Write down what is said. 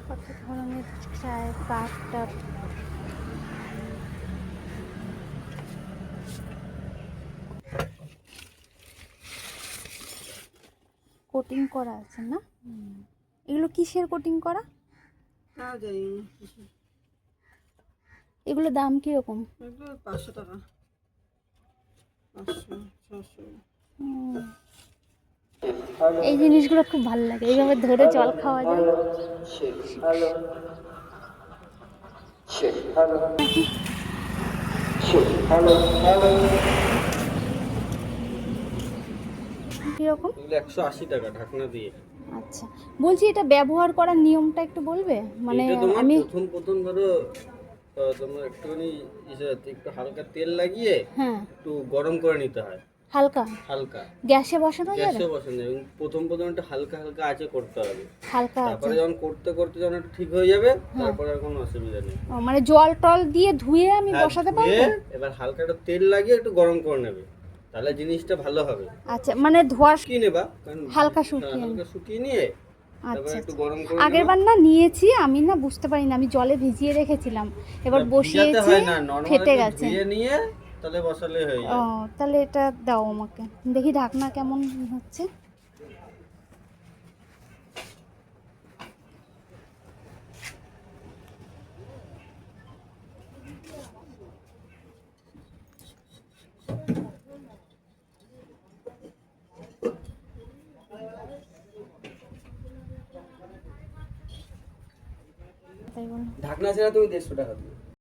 কত ধরনের চায় কাপ টাপ। কোটিং করা আছে না? এগুলো কিসের কোটিং করা? এগুলো দাম কিরকম? 500 টাকা, 500, 600। এই জিনিসগুলো খুব ভালো লাগে, এইভাবে ধরে জল খাওয়া যায়। কিরকম? এগুলো 180 টাকা ঢাকনা দিয়ে। আচ্ছা, বলছি এটা ব্যবহার করার নিয়মটা একটু বলবে? মানে এটা তোমার আমি প্রথম ধরো তোমার একটুখানি একটু হালকা তেল লাগিয়ে হ্যাঁ একটু গরম করে নিতে হয়। হালকা হালকা গ্যাসে বসানো যাবে? গ্যাসে বসানো এবং প্রথম একটু হালকা হালকা আঁচে করতে হবে। হালকা আছে। তারপরে যখন করতে যখন একটু ঠিক হয়ে যাবে হ্যাঁ। তারপরে আর কোনো অসুবিধা নেই। ও, মানে জল টল দিয়ে ধুয়ে আমি হ্যাঁ, বসাতে ধুয়ে পারবো? এবার হালকা একটু তেল লাগিয়ে একটু গরম করে নেবে, তাহলে জিনিসটা ভালো হবে। আচ্ছা, মানে ধোয়া শুকিয়ে নেবা, কারণ হালকা হ্যাঁ, শুকিয়ে হালকা শুকিয়ে নিয়ে তারপরে আচ্ছা একটু আচ্ছা। গরম করে আগের নেবা। বার না নিয়েছি আমি, না বুঝতে পারি না, আমি জলে ভিজিয়ে রেখেছিলাম, এবার না, ভিজাতে বসিয়েছি হয় না, নরমাল ফেটে একটু গেছে। ধুয়ে নিয়ে তাহলে বসালে হয়ে ও, যায়। তাহলে এটা দাও আমাকে, দেখি ঢাকনা কেমন হচ্ছে। তাই বলো। ঢাকনা ছাড়া তুমি 150 টাকা দিবে।